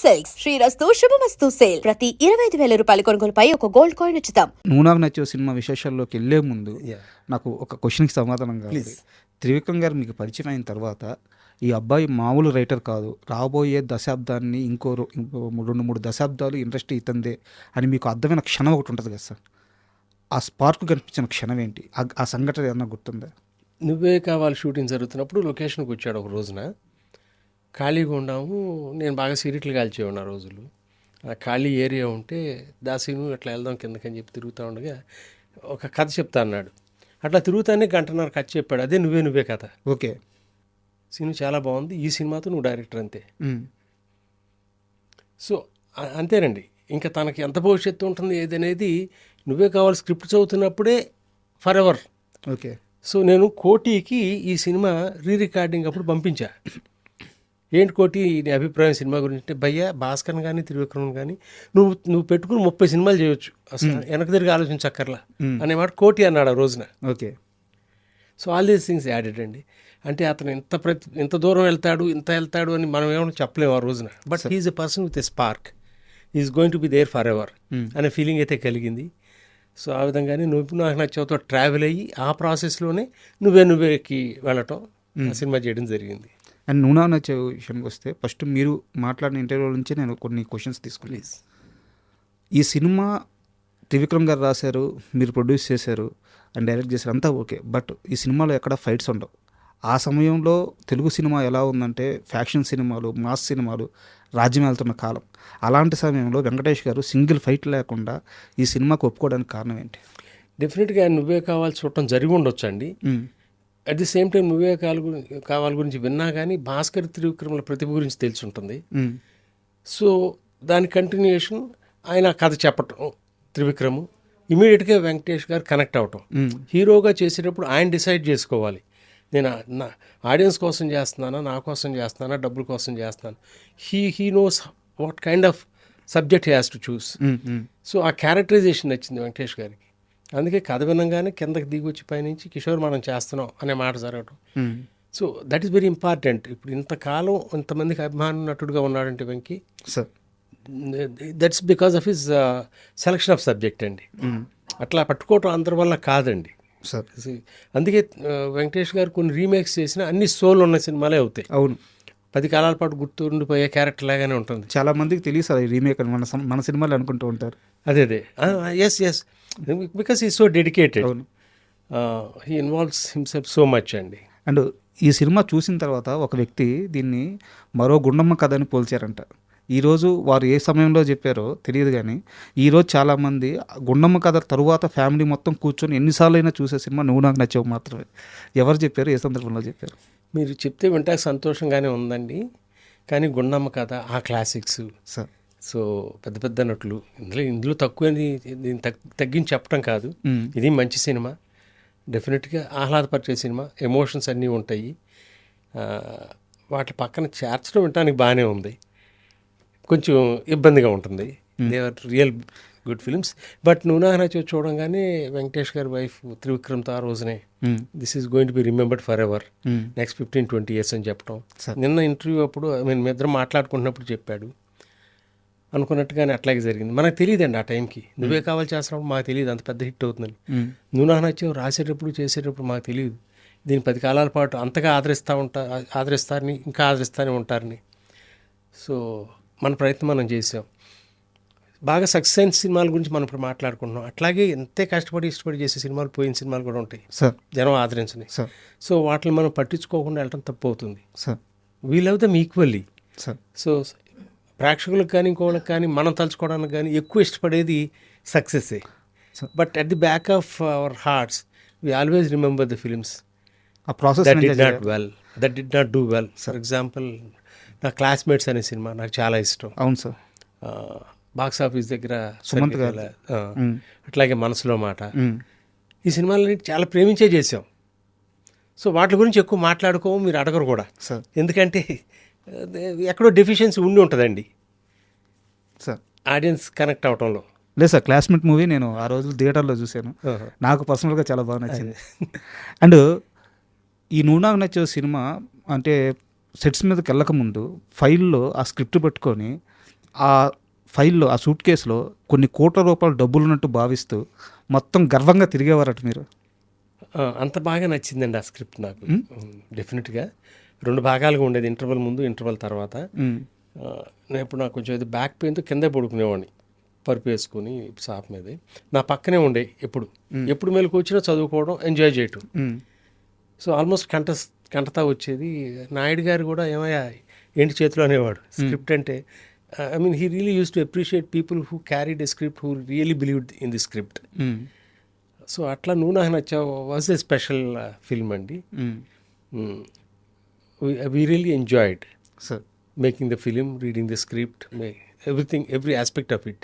Silks శ్రీరస్తు శుభమస్తు sale ప్రతి 25,000 రూపాయల కొనుగోలుపై ఒక గోల్డ్ కాయిన్ ఉచితం. నువ్వు నాకు నచ్చే సినిమా విశేషాల్లోకి వెళ్లే ముందు నాకు ఒక క్వశ్చన్కి సమాధానం కావాలి. త్రివిక్రమ్ గారు మీకు పరిచయం అయిన తర్వాత ఈ అబ్బాయి మామూలు రైటర్ కాదు, రాబోయే దశాబ్దాన్ని ఇంకో 2-3 దశాబ్దాలు ఇండస్ట్రీ ఇతందే అని మీకు అర్థమైన క్షణం ఒకటి ఉంటుంది కదా సార్, ఆ స్పార్క్ కనిపించిన క్షణం ఏంటి? ఆ సంఘటన ఏమన్నా గుర్తుందా? నువ్వే కావాలి షూటింగ్ జరుగుతున్నప్పుడు లొకేషన్కి వచ్చాడు ఒక రోజున. ఖాళీగా ఉన్నాము, నేను బాగా సిగరెట్లు కాల్చేవాడిని ఆ రోజులు. ఆ ఖాళీ ఏరియా ఉంటే దాసీను అట్లా వెళ్దాం కిందకని చెప్పి తిరుగుతూ ఉండగా ఒక కథ చెప్తా అన్నాడు. అట్లా తిరుగుతానే 1.5 గంట కథ చెప్పాడు. అదే నువ్వే కథ. ఓకే, సినిమా చాలా బాగుంది, ఈ సినిమాతో నువ్వు డైరెక్టర్ అంతే. సో అంతేనండి, ఇంకా తనకి ఎంత భవిష్యత్తు ఉంటుంది ఏదనేది నువ్వే కావాలి స్క్రిప్ట్ చదువుతున్నప్పుడే ఫర్ ఎవర్. ఓకే. సో నేను కోటికి ఈ సినిమా రికార్డింగ్ అప్పుడు పంపించా. ఏంటి కోటి నీ అభిప్రాయం సినిమా గురించి అంటే, భయ్యా భాస్కర్ కానీ త్రివిక్రమ్ కానీ నువ్వు పెట్టుకుని 30 సినిమాలు చేయొచ్చు, అసలు వెనక తిరిగి ఆలోచించక్కర్లా అనే మాట కోటి అన్నాడు ఆ రోజున. Okay. So all these things added అండి. అంటే అతను ఎంత దూరం వెళ్తాడు అని మనం ఏమైనా చెప్పలేము ఆ రోజున. But he's a person with a spark, is going to be there forever అనే ఫీలింగ్ అయితే కలిగింది. సో ఆ విధంగానే నువ్వు నాకు నచ్చవుతో ట్రావెల్ అయ్యి ఆ ప్రాసెస్లోనే నువ్వేకి వెళ్ళటం, ఆ సినిమా చేయడం జరిగింది. అండ్ నువ్వు నచ్చే విషయానికి వస్తే ఫస్ట్ మీరు మాట్లాడిన ఇంటర్వ్యూ నుంచి నేను కొన్ని క్వశ్చన్స్ తీసుకుని, ఈ సినిమా త్రివిక్రమ్ గారు రాశారు, మీరు ప్రొడ్యూస్ చేశారు అండ్ డైరెక్ట్ చేశారు, అంతా ఓకే. బట్ ఈ సినిమాలో ఎక్కడ ఫైట్స్ ఉండవు. ఆ సమయంలో తెలుగు సినిమా ఎలా ఉందంటే ఫ్యాక్షన్ సినిమాలు, మాస్ సినిమాలు రాజ్యం వెళ్తున్న కాలం. అలాంటి సమయంలో వెంకటేష్ గారు సింగిల్ ఫైట్ లేకుండా ఈ సినిమాకు ఒప్పుకోవడానికి కారణం ఏంటి? డెఫినెట్గా నువ్వే కావాలి చూడటం జరిగి ఉండొచ్చు అండి. అట్ ది సేమ్ టైం నువ్వే కావాలి గురించి విన్నా కానీ భాస్కర్ త్రివిక్రమల ప్రతిభ గురించి తెలిసి ఉంటుంది. సో దాని కంటిన్యూషన్ ఆయన కథ చెప్పటం త్రివిక్రము, ఇమీడియట్గా వెంకటేష్ గారు కనెక్ట్ అవటం. హీరోగా చేసేటప్పుడు ఆయన డిసైడ్ చేసుకోవాలి, నేను నా ఆడియన్స్ కోసం చేస్తున్నానా, నా కోసం చేస్తున్నానా, డబ్బుల కోసం చేస్తున్నాను. He knows what kind of subject he has to choose. So ఆ క్యారెక్టరైజేషన్ నచ్చింది వెంకటేష్ గారికి. అందుకే కథ వినంగానే కిందకి దిగి వచ్చి పైనుంచి కిషోర్ మనం చేస్తున్నాం అనే మాట జరగటం. So that is very important. ఇప్పుడు ఇంతకాలం ఇంతమందికి అభిమాన నటుడుగా ఉన్నాడంటే Venky, that's because of his selection of subject అండి. అట్లా పట్టుకోవటం అందరి వల్ల కాదండి. అందుకే వెంకటేష్ గారు కొన్ని రీమేక్స్ చేసిన అన్ని సోల్ ఉన్న సినిమాలే అవుతాయి. అవును, 10 కాలాల పాటు గుర్తుండిపోయే క్యారెక్టర్ లాగానే ఉంటుంది. చాలా మందికి తెలియదు సార్ ఈ రీమేక్ అని మన సినిమాలు అనుకుంటూ ఉంటారు. అదే yes because he so dedicated, he involves himself so much అండి. అండ్ ఈ సినిమా చూసిన తర్వాత ఒక వ్యక్తి దీన్ని మరో గుండమ్మ కథ అని పోల్చారంట. ఈరోజు వారు ఏ సమయంలో చెప్పారో తెలియదు కానీ ఈరోజు చాలామంది గుండమ్మ కథ తరువాత ఫ్యామిలీ మొత్తం కూర్చొని ఎన్నిసార్లు అయినా చూసే సినిమా నువ్వు నాకు నచ్చావు మాత్రమే. ఎవరు చెప్పారు, ఏ సందర్భంలో చెప్పారు? మీరు చెప్తే వింటాక సంతోషంగానే ఉందండి. కానీ గుండమ్మ కథ ఆ క్లాసిక్స్ సార్. సో పెద్ద నటులు ఇందులో తక్కువ దీన్ని తగ్గించి చెప్పడం కాదు. ఇది మంచి సినిమా, డెఫినెట్గా ఆహ్లాదపరిచే సినిమా, ఎమోషన్స్ అన్నీ ఉంటాయి. వాటి పక్కన చేర్చడం వినడానికి బాగానే ఉంది, కొంచెం ఇబ్బందిగా ఉంటుంది. They are real good films. But నువ్వు నాకు నచ్చి చూడంగానే వెంకటేష్ గారి వైఫ్ త్రివిక్రమ్తో ఆ రోజునే this is going to be remembered for ever, next 15-20 years అని చెప్పడం. నిన్న ఇంటర్వ్యూ అప్పుడు మీ ఇద్దరం మాట్లాడుకుంటున్నప్పుడు చెప్పాడు. అనుకున్నట్టుగానే అట్లాగే జరిగింది. మనకు తెలియదండి ఆ టైంకి, నువ్వే కావాలి చేస్తున్నప్పుడు మాకు తెలియదు అంత పెద్ద హిట్ అవుతుందని. నువ్వు నాకు నచ్చావు రాసేటప్పుడు చేసేటప్పుడు మాకు తెలియదు దీన్ని 10 కాలాల పాటు అంతగా ఆదరిస్తారని, ఇంకా ఆదరిస్తూనే ఉంటారని. సో మన ప్రయత్నం మనం చేసాం. బాగా సక్సెస్ అయిన సినిమాల గురించి మనం ఇప్పుడు మాట్లాడుకుంటున్నాం. అట్లాగే ఎంతే కష్టపడి ఇష్టపడి చేసే సినిమాలు, పోయిన సినిమాలు కూడా ఉంటాయి జనం ఆదరించని. సో వాటిని మనం పట్టించుకోకుండా వెళ్ళటం తప్పు అవుతుంది. We love them equally. So ప్రేక్షకులకు కానీ ఇంకోళ్ళకి కానీ మనం తలుచుకోవడానికి కానీ ఎక్కువ ఇష్టపడేది సక్సెస్సే. But at the back of our hearts we always remember the films that did not do well. For example నా క్లాస్మేట్స్ అనే సినిమా నాకు చాలా ఇష్టం. అవును సార్. బాక్స్ ఆఫీస్ దగ్గర సుమంత్ గారు, అట్లాగే మనసులో మాట, ఈ సినిమాలని చాలా ప్రేమించే చేసాం. సో వాటి గురించి ఎక్కువ మాట్లాడుకోము, మీరు అడగరు కూడా. ఎందుకంటే ఎక్కడో డెఫిషియన్సీ ఉండి ఉంటుందండి సార్ ఆడియన్స్ కనెక్ట్ అవటంలో. లేదు సార్, క్లాస్మేట్ మూవీ నేను ఆ రోజు థియేటర్లో చూశాను, నాకు పర్సనల్గా చాలా బాగా నచ్చింది. అండ్ ఈ నువ్వు నాకు నచ్చే సినిమా అంటే సెట్స్ మీదకి వెళ్ళకముందు ఫైల్లో ఆ స్క్రిప్ట్ పెట్టుకొని ఆ ఫైల్లో ఆ సూట్ కేసులో కొన్ని కోట్ల రూపాయల డబ్బులు ఉన్నట్టు భావిస్తూ మొత్తం గర్వంగా తిరిగేవారట మీరు. అంత బాగా నచ్చిందండి ఆ స్క్రిప్ట్ నాకు. డెఫినెట్గా 2 భాగాలుగా ఉండేది, ఇంటర్వెల్ ముందు ఇంటర్వెల్ తర్వాత. నేను ఇప్పుడు నాకు కొంచెం ఇది బ్యాక్ పెయిన్తో కిందే పడుకునేవాడిని పరుపు వేసుకుని సాప్ మీద. నా పక్కనే ఉండే ఎప్పుడు మెలకు వచ్చినా చదువుకోవడం, ఎంజాయ్ చేయటం. సో ఆల్మోస్ట్ కంటతా వచ్చేది. నాయుడు గారు కూడా ఏమయ్యా ఏంటి చేతిలో అనేవాడు స్క్రిప్ట్ అంటే. I mean he really use to appreciate people who carried a script, who really believed in the script. So అట్లా నువ్వు నాకు నచ్చావు వాజ్ ఎ స్పెషల్ ఫిల్మ్ అండి. We really enjoyed Sir. making the film, reading the script, everything, every aspect of it.